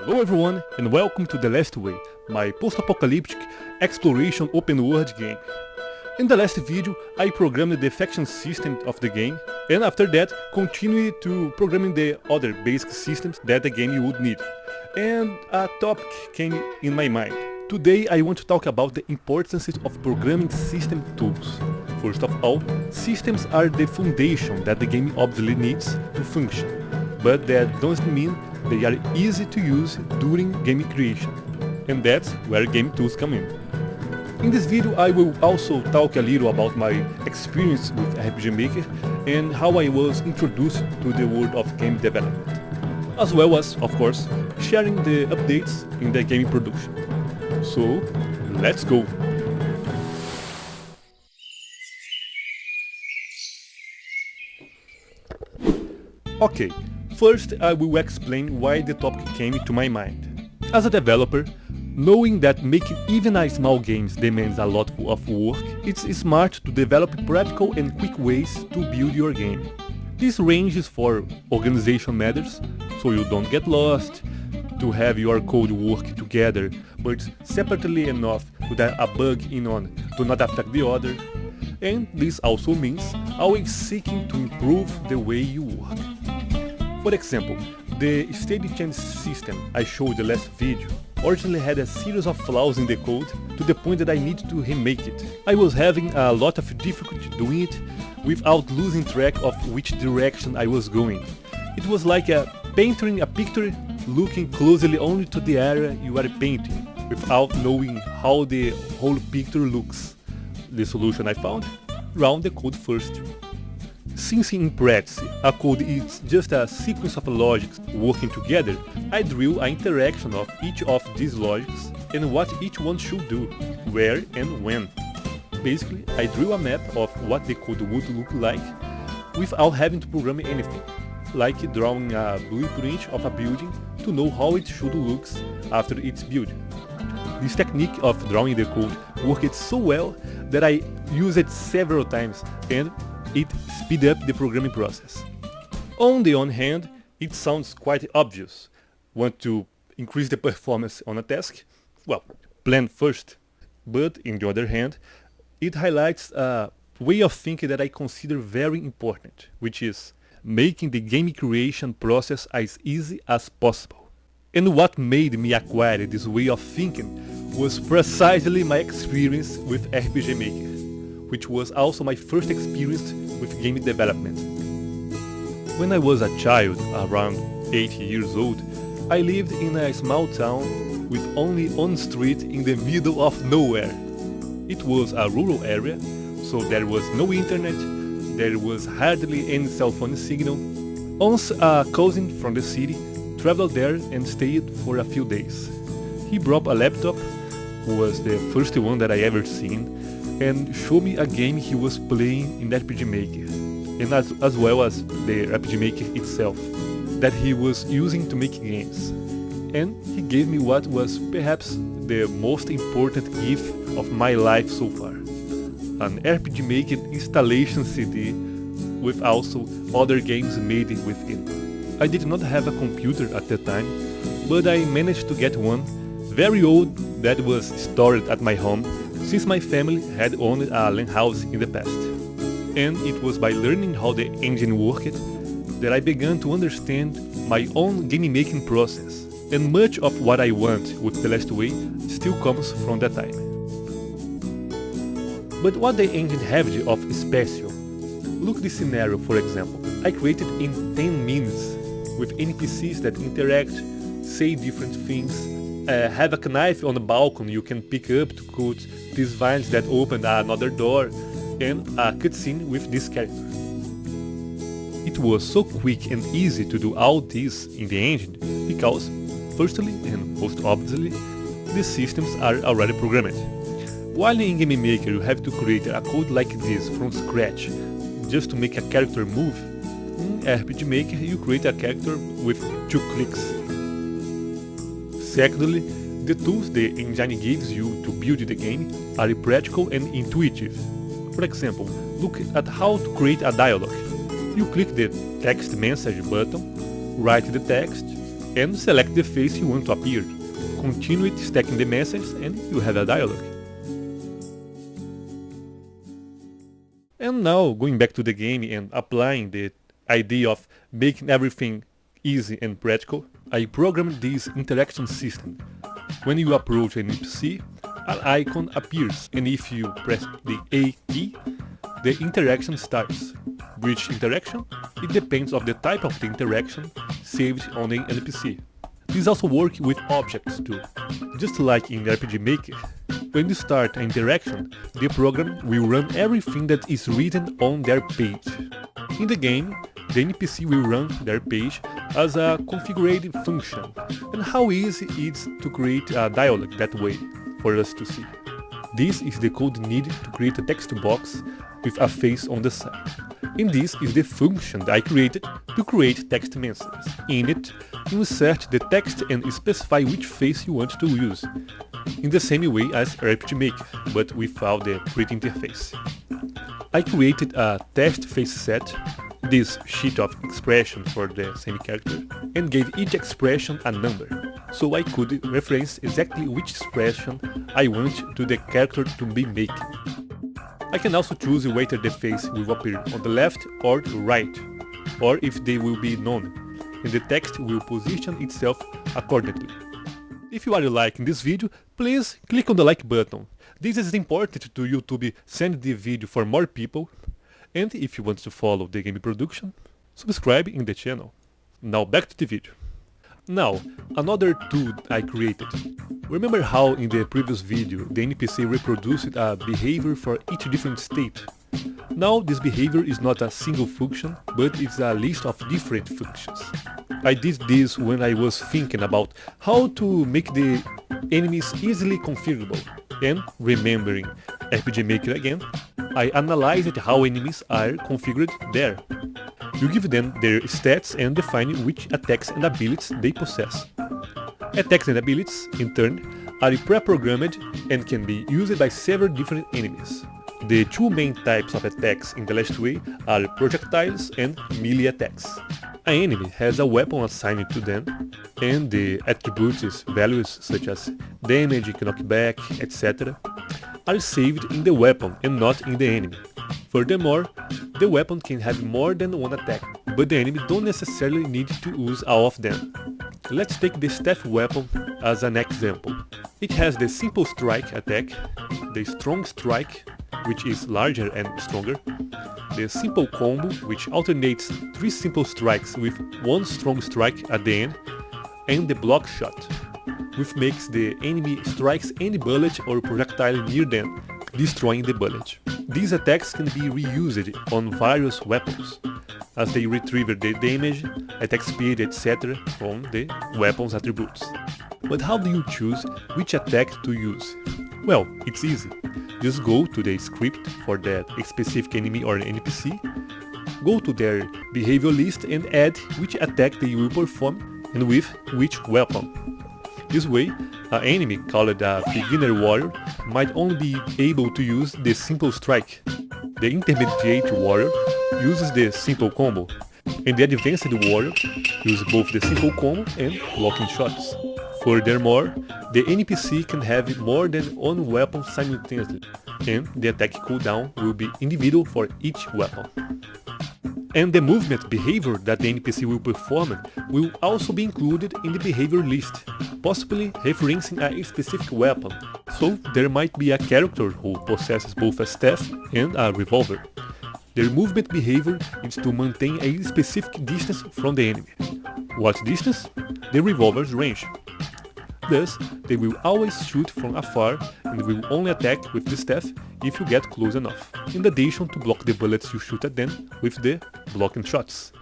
Hello everyone and welcome to The Last Way, my post-apocalyptic exploration open-world game. In the last video I programmed the faction system of the game and after that continued to programming the other basic systems that the game would need. And a topic came in my mind. Today I want to talk about the importance of programming system tools. First of all, systems are the foundation that the game obviously needs to function, but that doesn't mean they are easy to use during game creation, and that's where game tools come in. In this video I will also talk a little about my experience with RPG Maker and how I was introduced to the world of game development, as well as, of course, sharing the updates in the game production. So, let's go! Okay, first I will explain why the topic came to my mind. As a developer, knowing that making even a small games demands a lot of work, it's smart to develop practical and quick ways to build your game. This ranges for organization matters, so you don't get lost, to have your code work together, but separately enough so that a bug in one do not affect the other. And this also means always seeking to improve the way you work. For example, the state change system I showed the last video originally had a series of flaws in the code to the point that I needed to remake it. I was having a lot of difficulty doing it without losing track of which direction I was going. It was like painting a picture looking closely only to the area you are painting without knowing how the whole picture looks. The solution I found? Run the code first. Since in practice a code is just a sequence of logics working together, I drew an interaction of each of these logics and what each one should do, where and when. Basically, I drew a map of what the code would look like without having to program anything, like drawing a blueprint of a building to know how it should look after it's built. This technique of drawing the code worked so well that I used it several times and it speeded up the programming process. On the one hand, it sounds quite obvious. Want to increase the performance on a task? Well, plan first. But on the other hand, it highlights a way of thinking that I consider very important, which is making the game creation process as easy as possible. And what made me acquire this way of thinking was precisely my experience with RPG Maker, which was also my first experience with game development. When I was a child, around 8 years old, I lived in a small town with only one street in the middle of nowhere. It was a rural area, so there was no internet, there was hardly any cell phone signal. Once a cousin from the city traveled there and stayed for a few days. He brought a laptop, was the first one that I ever seen, and showed me a game he was playing in RPG Maker, and as well as the RPG Maker itself, that he was using to make games. And he gave me what was perhaps the most important gift of my life so far. An RPG Maker installation CD with also other games made within. I did not have a computer at the time, but I managed to get one, very old, that was stored at my home since my family had owned a LAN house in the past. And it was by learning how the engine worked that I began to understand my own game making process, and much of what I want with The Last Way still comes from that time. But what the engine have of special? Look this scenario for example. I created in 10 minutes with NPCs that interact, say different things, have a knife on the balcony you can pick up to cut these vines that open another door, and a cutscene with this character. It was so quick and easy to do all this in the engine because, firstly and most obviously, the systems are already programmed. While in Game Maker you have to create a code like this from scratch just to make a character move, in RPG Maker you create a character with 2 clicks. Secondly, the tools the engine gives you to build the game are practical and intuitive. For example, look at how to create a dialogue. You click the text message button, write the text, and select the face you want to appear. Continue stacking the messages and you have a dialogue. And now, going back to the game and applying the idea of making everything easy and practical, I programmed this interaction system. When you approach an NPC, an icon appears, and if you press the A key, the interaction starts. Which interaction? It depends on the type of the interaction saved on the NPC. This also works with objects too. Just like in RPG Maker, when you start an interaction, the program will run everything that is written on their page. In the game, the NPC will run their page as a configured function, and how easy it is to create a dialogue that way for us to see. This is the code needed to create a text box with a face on the side. And this is the function that I created to create text messages. In it, insert the text and specify which face you want to use, in the same way as RPG Maker, but without the pretty interface. I created a test face set, this sheet of expression for the same character, and gave each expression a number, so I could reference exactly which expression I want to the character to be making. I can also choose whether the face will appear on the left or right, or if they will be known, and the text will position itself accordingly. If you are liking this video, please click on the like button. This is important to YouTube send the video for more people, and if you want to follow the game production, subscribe in the channel. Now back to the video. Now, another tool I created. Remember how in the previous video the NPC reproduced a behavior for each different state? Now this behavior is not a single function, but it's a list of different functions. I did this when I was thinking about how to make the enemies easily configurable, and remembering RPG Maker again, I analyzed how enemies are configured there. You give them their stats and define which attacks and abilities they possess. Attacks and abilities, in turn, are pre-programmed and can be used by several different enemies. The two main types of attacks in the last way are projectiles and melee attacks. An enemy has a weapon assigned to them, and the attributes, values such as damage, knockback, etc., are saved in the weapon and not in the enemy. Furthermore, the weapon can have more than one attack, but the enemy don't necessarily need to use all of them. Let's take the staff weapon as an example. It has the simple strike attack, the strong strike, which is larger and stronger, the simple combo, which alternates 3 simple strikes with 1 strong strike at the end, and the block shot, which makes the enemy strikes any bullet or projectile near them, destroying the bullet. These attacks can be reused on various weapons, as they retrieve the damage, attack speed, etc. from the weapon's attributes. But how do you choose which attack to use? Well, it's easy. Just go to the script for that specific enemy or NPC, go to their behavior list and add which attack they will perform and with which weapon. This way, an enemy called a beginner warrior might only be able to use the simple strike. The intermediate warrior uses the simple combo, and the advanced warrior uses both the simple combo and blocking shots. Furthermore, the NPC can have more than one weapon simultaneously, and the attack cooldown will be individual for each weapon. And the movement behavior that the NPC will perform will also be included in the behavior list, possibly referencing a specific weapon. So there might be a character who possesses both a staff and a revolver. Their movement behavior is to maintain a specific distance from the enemy. What distance? The revolver's range. Thus, they will always shoot from afar and will only attack with the staff if you get close enough, in addition to block the bullets you shoot at them with the blocking shots.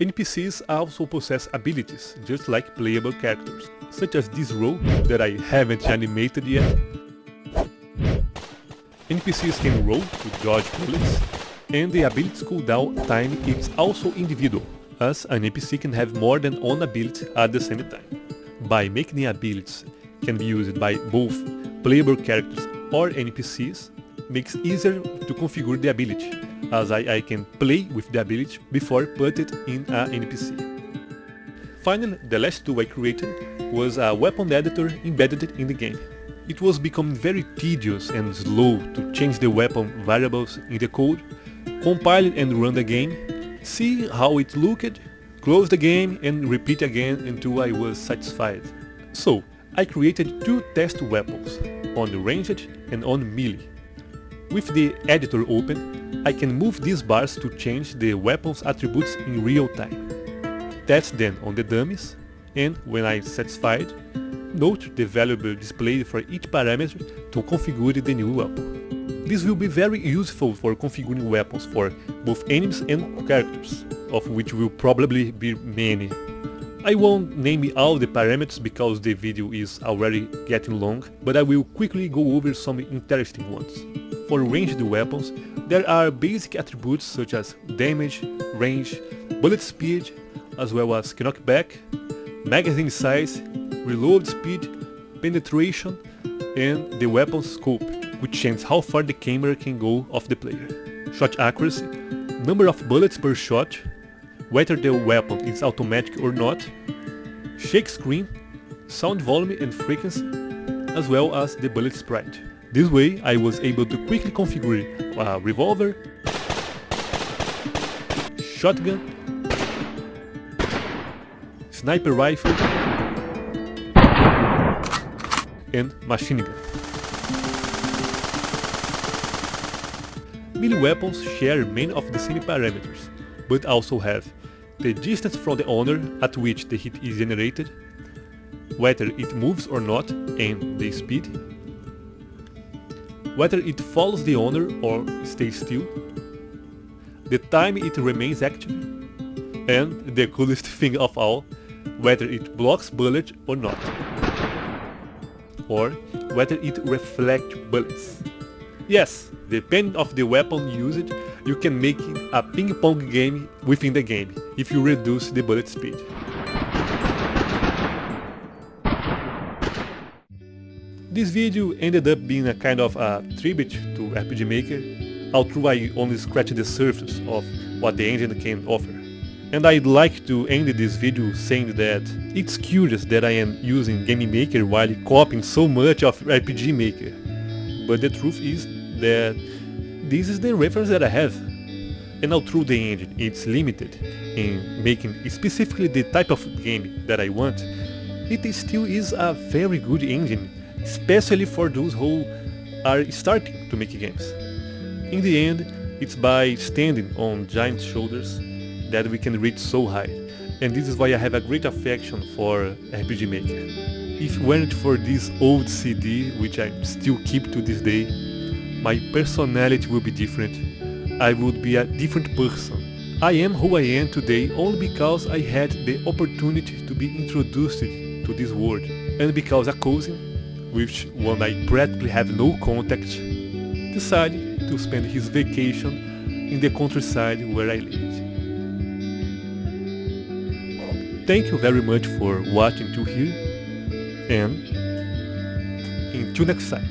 NPCs also possess abilities, just like playable characters, such as this row that I haven't animated yet. NPCs can roll to dodge bullets, and the ability's cooldown time is also individual, as an NPC can have more than one ability at the same time. By making the abilities can be used by both playable characters or NPCs, makes easier to configure the ability, as I can play with the ability before put it in an NPC. Finally, the last tool I created was a weapon editor embedded in the game. It was becoming very tedious and slow to change the weapon variables in the code, compile it and run the game, see how it looked, close the game and repeat again until I was satisfied. So, I created two test weapons, on ranged and on melee. With the editor open, I can move these bars to change the weapon's attributes in real time. Test them on the dummies, and when I'm satisfied, note the variable displayed for each parameter to configure the new weapon. This will be very useful for configuring weapons for both enemies and characters, of which will probably be many. I won't name all the parameters because the video is already getting long, but I will quickly go over some interesting ones. For ranged weapons, there are basic attributes such as damage, range, bullet speed, as well as knockback, magazine size, reload speed, penetration, and the weapon's scope, which changes how far the camera can go of the player. Shot accuracy, number of bullets per shot, whether the weapon is automatic or not, shake screen, sound volume and frequency, as well as the bullet sprite. This way I was able to quickly configure a revolver, shotgun, sniper rifle, and machine gun. Melee weapons share many of the same parameters, but also have the distance from the owner at which the hit is generated, whether it moves or not, and the speed, whether it follows the owner or stays still, the time it remains active, and the coolest thing of all, whether it blocks bullets or not, or whether it reflects bullets. Yes, depending on the weapon used, you can make a ping-pong game within the game if you reduce the bullet speed. This video ended up being a kind of a tribute to RPG Maker, although I only scratched the surface of what the engine can offer. And I'd like to end this video saying that it's curious that I am using Game Maker while copying so much of RPG Maker. But the truth is that this is the reference that I have. And although the engine is limited in making specifically the type of game that I want, it still is a very good engine, especially for those who are starting to make games. In the end, it's by standing on giant shoulders that we can reach so high, and this is why I have a great affection for RPG Maker. If it weren't for this old CD, which I still keep to this day, my personality would be different. I would be a different person. I am who I am today only because I had the opportunity to be introduced to this world, and because a cousin, with one I practically have no contact, decided to spend his vacation in the countryside where I lived. Thank you very much for watching till here, and until next time.